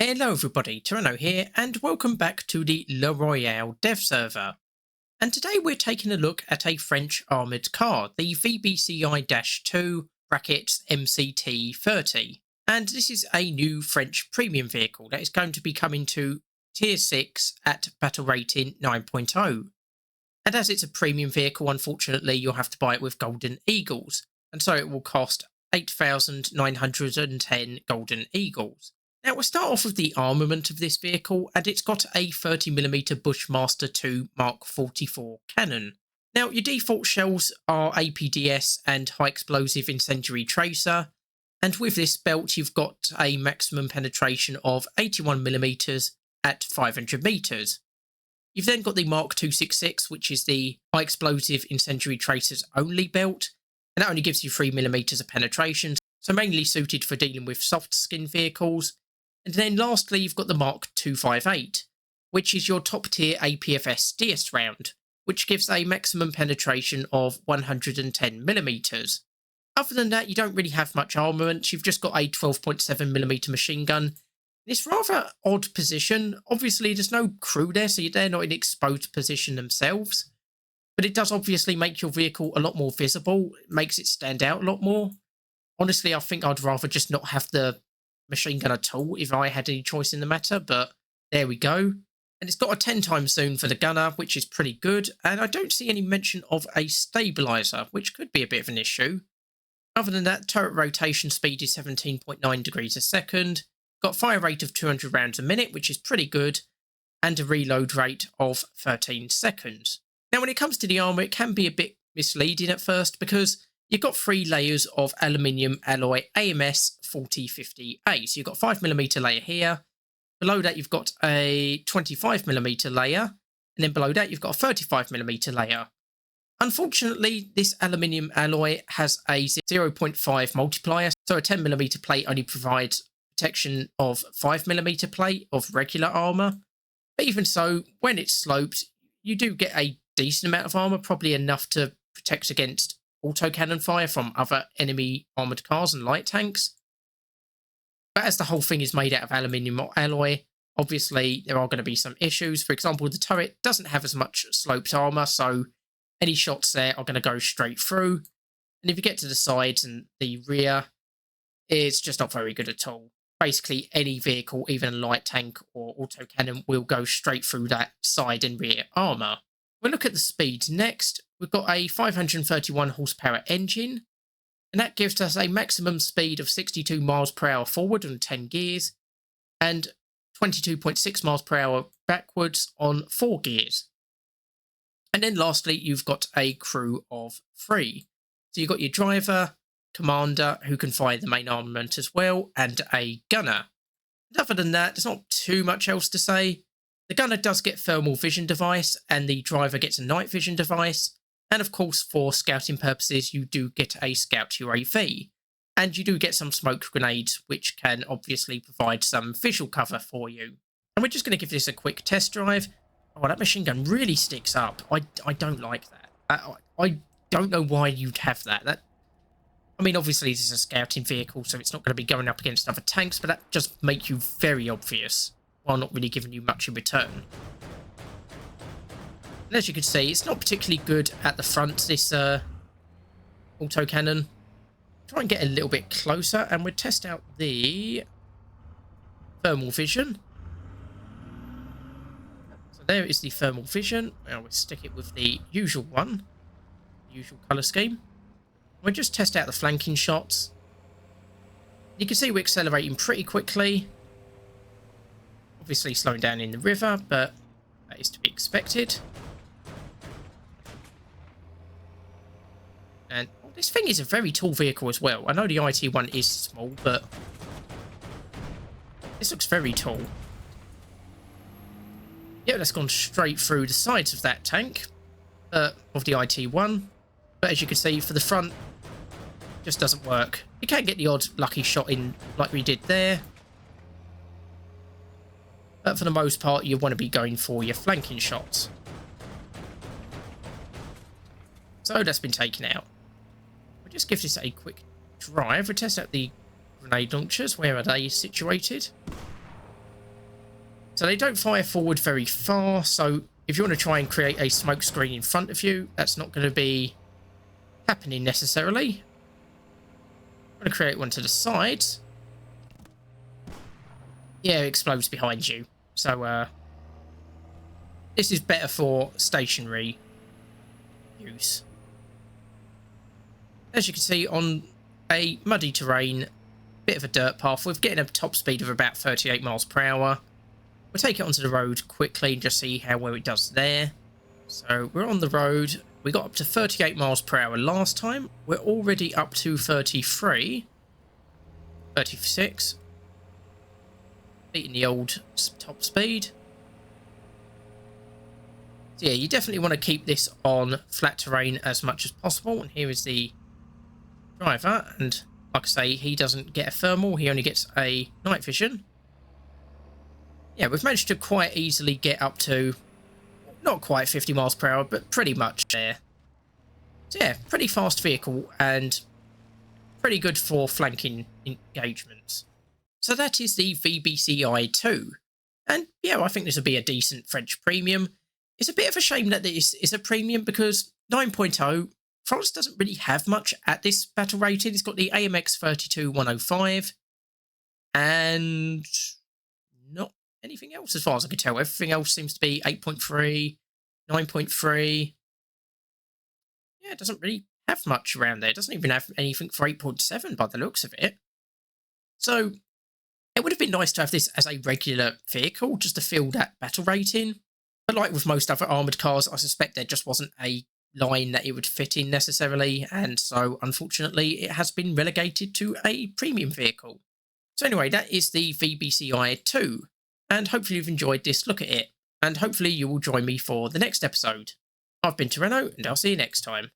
Hello everybody, Toreno here, and welcome back to the Royale Dev Server. And today we're taking a look at a French armoured car, the VBCI-2 MCT30. And this is a new French premium vehicle that is going to be coming to Tier 6 at Battle Rating 9.0. And as it's a premium vehicle, unfortunately you'll have to buy it with Golden Eagles, and so it will cost 8,910 Golden Eagles. Now we'll start off with the armament of this vehicle, and it's got a 30mm Bushmaster 2 Mark 44 cannon. Now your default shells are APDS and high explosive incendiary tracer, and with this belt you've got a maximum penetration of 81mm at 500 meters. You've then got the Mark 266, which is the high explosive incendiary tracers only belt, and that only gives you 3mm of penetration, so mainly suited for dealing with soft skin vehicles. And then lastly, you've got the Mark 258, which is your top tier APFS DS round, which gives a maximum penetration of 110mm. Other than that, you don't really have much armament. You've just got a 12.7mm machine gun. It's rather odd position. Obviously, there's no crew there, so they're not in exposed position themselves. But it does obviously make your vehicle a lot more visible. It makes it stand out a lot more. Honestly, I think I'd rather just not have the machine gun at all if I had any choice in the matter, but there we go. And it's got a 10 times zoom for the gunner, which is pretty good, and I don't see any mention of a stabilizer, which could be a bit of an issue. Other than that, turret rotation speed is 17.9 degrees a second, got fire rate of 200 rounds a minute, which is pretty good, and a reload rate of 13 seconds. Now when it comes to the armour, it can be a bit misleading at first because you've got 3 layers of aluminium alloy AMS 4050A. So you've got a 5mm layer here. Below that, you've got a 25mm layer. And then below that, you've got a 35mm layer. Unfortunately, this aluminium alloy has a 0.5 multiplier. So a 10mm plate only provides protection of 5mm plate of regular armour. But even so, when it's sloped, you do get a decent amount of armour, probably enough to protect against autocannon fire from other enemy armoured cars and light tanks. But as the whole thing is made out of aluminium alloy, obviously there are going to be some issues. For example, the turret doesn't have as much sloped armour, so any shots there are going to go straight through. And if you get to the sides and the rear, it's just not very good at all. Basically, any vehicle, even a light tank or autocannon, will go straight through that side and rear armour. We'll look at the speeds next. We've got a 531 horsepower engine, and that gives us a maximum speed of 62 miles per hour forward on 10 gears, and 22.6 miles per hour backwards on 4 gears. And then lastly, you've got a crew of 3. So you've got your driver, commander, who can fire the main armament as well, and a gunner. And other than that, there's not too much else to say. The gunner does get thermal vision device, and the driver gets a night vision device. And of course, for scouting purposes, you do get a scout UAV. And you do get some smoke grenades, which can obviously provide some visual cover for you. And we're just going to give this a quick test drive. Oh, that machine gun really sticks up. I don't like that. I don't know why you'd have that. I mean, obviously, this is a scouting vehicle, so it's not going to be going up against other tanks, but that just makes you very obvious, while not really giving you much in return. And as you can see, it's not particularly good at the front, this autocannon. Try and get a little bit closer, and we'll test out the thermal vision. So there is the thermal vision. Now we'll stick it with the usual one, usual colour scheme. We'll just test out the flanking shots. You can see we're accelerating pretty quickly. Obviously slowing down in the river, but that is to be expected. And this thing is a very tall vehicle as well. I know the IT1 is small, but this looks very tall. Yeah, that's gone straight through the sides of that tank of the IT1. But as you can see, for the front, just doesn't work. You can get the odd lucky shot in like we did there. But for the most part, you want to be going for your flanking shots. So that's been taken out. We'll just give this a quick drive. We'll test out the grenade launchers. Where are they situated? So they don't fire forward very far, so if you want to try and create a smoke screen in front of you, that's not going to be happening necessarily. I'm going to create one to the side. Yeah, it explodes behind you. So, this is better for stationary use. As you can see, on a muddy terrain, bit of a dirt path, we're getting a top speed of about 38 miles per hour. We'll take it onto the road quickly and just see how well it does there. So we're on the road. We got up to 38 miles per hour last time. We're already up to 33, 36. Beating the old top speed. So yeah, you definitely want to keep this on flat terrain as much as possible. And here is the driver. And like I say, he doesn't get a thermal. He only gets a night vision. Yeah, we've managed to quite easily get up to, not quite 50 miles per hour, but pretty much there. So yeah, pretty fast vehicle and pretty good for flanking engagements. So that is the VBCI-2. And yeah, I think this would be a decent French premium. It's a bit of a shame that this is a premium because 9.0, France doesn't really have much at this battle rating. It's got the AMX 32-105 and not anything else as far as I can tell. Everything else seems to be 8.3, 9.3. Yeah, it doesn't really have much around there. It doesn't even have anything for 8.7 by the looks of it. So it would have been nice to have this as a regular vehicle just to fill that battle rating. But like with most other armoured cars, I suspect there just wasn't a line that it would fit in necessarily. And so, unfortunately, it has been relegated to a premium vehicle. So anyway, that is the VBCI-2. And hopefully you've enjoyed this look at it. And hopefully you will join me for the next episode. I've been Toreno, and I'll see you next time.